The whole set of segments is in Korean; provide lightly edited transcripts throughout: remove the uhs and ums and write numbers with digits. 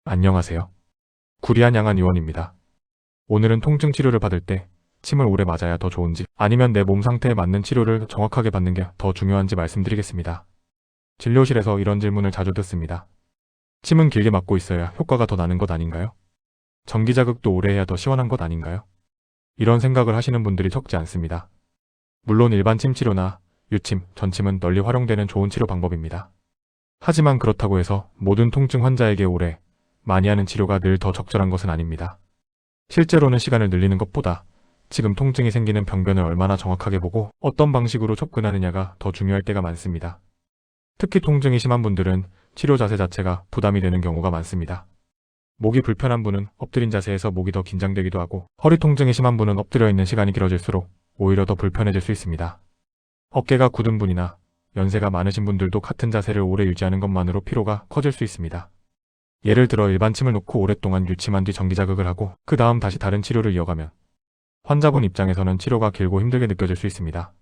안녕하세요. 구리한 양한 의원입니다. 오늘은 통증 치료를 받을 때 침을 오래 맞아야 더 좋은지 아니면 내 몸 상태에 맞는 치료를 정확하게 받는 게 더 중요한지 말씀드리겠습니다. 진료실에서 이런 질문을 자주 듣습니다. 침은 길게 맞고 있어야 효과가 더 나는 것 아닌가요? 전기 자극도 오래 해야 더 시원한 것 아닌가요? 이런 생각을 하시는 분들이 적지 않습니다. 물론 일반 침 치료나 유침, 전침은 널리 활용되는 좋은 치료 방법입니다. 하지만 그렇다고 해서 모든 통증 환자에게 오래 많이 하는 치료가 늘 더 적절한 것은 아닙니다. 실제로는 시간을 늘리는 것보다 지금 통증이 생기는 병변을 얼마나 정확하게 보고 어떤 방식으로 접근하느냐가 더 중요할 때가 많습니다. 특히 통증이 심한 분들은 치료 자세 자체가 부담이 되는 경우가 많습니다. 목이 불편한 분은 엎드린 자세에서 목이 더 긴장되기도 하고, 허리 통증이 심한 분은 엎드려 있는 시간이 길어질수록 오히려 더 불편해질 수 있습니다. 어깨가 굳은 분이나 연세가 많으신 분들도 같은 자세를 오래 유지하는 것만으로 피로가 커질 수 있습니다. 예를 들어 일반 침을 놓고 오랫동안 유침한 뒤 전기 자극을 하고 그 다음 다시 다른 치료를 이어가면 환자분 입장에서는 치료가 길고 힘들게 느껴질 수 있습니다.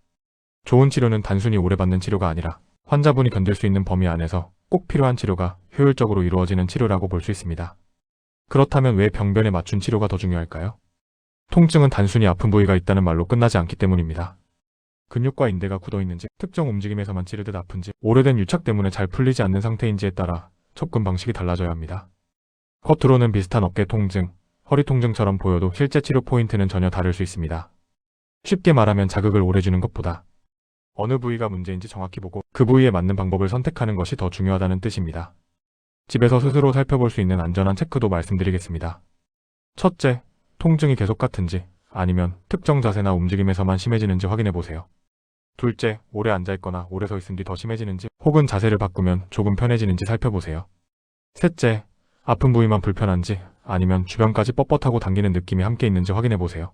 좋은 치료는 단순히 오래 받는 치료가 아니라 환자분이 견딜 수 있는 범위 안에서 꼭 필요한 치료가 효율적으로 이루어지는 치료라고 볼 수 있습니다. 그렇다면 왜 병변에 맞춘 치료가 더 중요할까요? 통증은 단순히 아픈 부위가 있다는 말로 끝나지 않기 때문입니다. 근육과 인대가 굳어있는지, 특정 움직임에서만 찌르듯 아픈지, 오래된 유착 때문에 잘 풀리지 않는 상태인지에 따라 접근 방식이 달라져야 합니다. 겉으로는 비슷한 어깨 통증, 허리 통증처럼 보여도 실제 치료 포인트는 전혀 다를 수 있습니다. 쉽게 말하면 자극을 오래 주는 것보다 어느 부위가 문제인지 정확히 보고 그 부위에 맞는 방법을 선택하는 것이 더 중요하다는 뜻입니다. 집에서 스스로 살펴볼 수 있는 안전한 체크도 말씀드리겠습니다. 첫째, 통증이 계속 같은지 아니면 특정 자세나 움직임에서만 심해지는지 확인해 보세요. 둘째, 오래 앉아있거나 오래 서 있은 뒤 더 심해지는지 혹은 자세를 바꾸면 조금 편해지는지 살펴보세요. 셋째, 아픈 부위만 불편한지 아니면 주변까지 뻣뻣하고 당기는 느낌이 함께 있는지 확인해 보세요.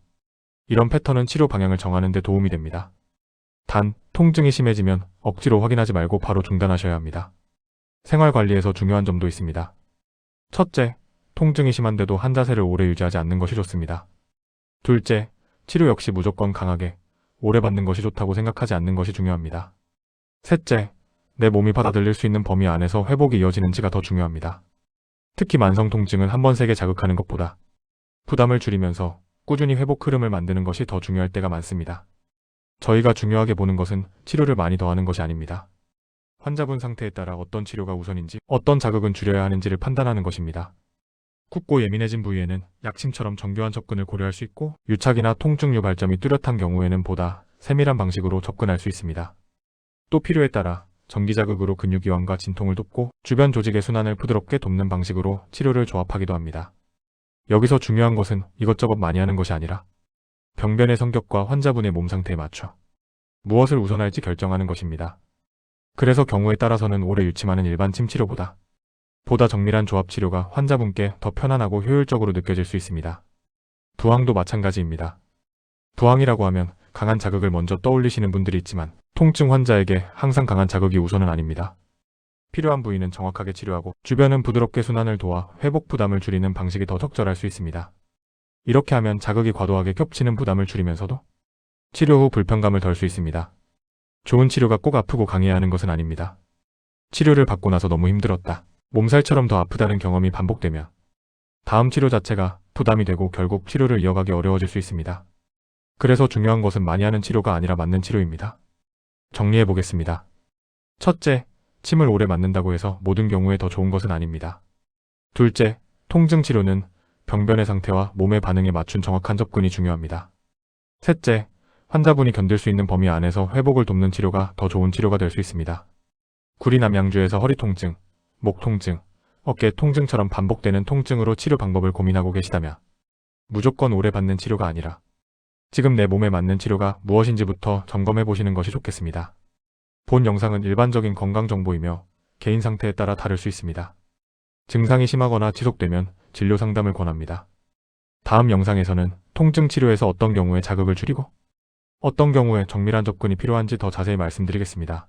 이런 패턴은 치료 방향을 정하는 데 도움이 됩니다. 단, 통증이 심해지면 억지로 확인하지 말고 바로 중단하셔야 합니다. 생활관리에서 중요한 점도 있습니다. 첫째, 통증이 심한데도 한 자세를 오래 유지하지 않는 것이 좋습니다. 둘째, 치료 역시 무조건 강하게 오래 받는 것이 좋다고 생각하지 않는 것이 중요합니다. 셋째, 내 몸이 받아들일 수 있는 범위 안에서 회복이 이어지는지가 더 중요합니다. 특히 만성 통증은 한 번 세게 자극하는 것보다 부담을 줄이면서 꾸준히 회복 흐름을 만드는 것이 더 중요할 때가 많습니다. 저희가 중요하게 보는 것은 치료를 많이 더하는 것이 아닙니다. 환자분 상태에 따라 어떤 치료가 우선인지, 어떤 자극은 줄여야 하는지를 판단하는 것입니다. 굳고 예민해진 부위에는 약침처럼 정교한 접근을 고려할 수 있고, 유착이나 통증 유발점이 뚜렷한 경우에는 보다 세밀한 방식으로 접근할 수 있습니다. 또 필요에 따라 전기자극으로 근육 이완과 진통을 돕고 주변 조직의 순환을 부드럽게 돕는 방식으로 치료를 조합하기도 합니다. 여기서 중요한 것은 이것저것 많이 하는 것이 아니라 병변의 성격과 환자분의 몸 상태에 맞춰 무엇을 우선할지 결정하는 것입니다. 그래서 경우에 따라서는 오래 유침하는 일반 침 치료보다 보다 정밀한 조합 치료가 환자분께 더 편안하고 효율적으로 느껴질 수 있습니다. 부항도 마찬가지입니다. 부항이라고 하면 강한 자극을 먼저 떠올리시는 분들이 있지만 통증 환자에게 항상 강한 자극이 우선은 아닙니다. 필요한 부위는 정확하게 치료하고 주변은 부드럽게 순환을 도와 회복 부담을 줄이는 방식이 더 적절할 수 있습니다. 이렇게 하면 자극이 과도하게 겹치는 부담을 줄이면서도 치료 후 불편감을 덜 수 있습니다. 좋은 치료가 꼭 아프고 강해야 하는 것은 아닙니다. 치료를 받고 나서 너무 힘들었다, 몸살처럼 더 아프다는 경험이 반복되면 다음 치료 자체가 부담이 되고 결국 치료를 이어가기 어려워질 수 있습니다. 그래서 중요한 것은 많이 하는 치료가 아니라 맞는 치료입니다. 정리해 보겠습니다. 첫째, 침을 오래 맞는다고 해서 모든 경우에 더 좋은 것은 아닙니다. 둘째, 통증 치료는 병변의 상태와 몸의 반응에 맞춘 정확한 접근이 중요합니다. 셋째, 환자분이 견딜 수 있는 범위 안에서 회복을 돕는 치료가 더 좋은 치료가 될 수 있습니다. 구리남양주에서 허리 통증, 목 통증, 어깨 통증처럼 반복되는 통증으로 치료 방법을 고민하고 계시다면 무조건 오래 받는 치료가 아니라 지금 내 몸에 맞는 치료가 무엇인지부터 점검해 보시는 것이 좋겠습니다. 본 영상은 일반적인 건강 정보이며 개인 상태에 따라 다를 수 있습니다. 증상이 심하거나 지속되면 진료 상담을 권합니다. 다음 영상에서는 통증 치료에서 어떤 경우에 자극을 줄이고 어떤 경우에 정밀한 접근이 필요한지 더 자세히 말씀드리겠습니다.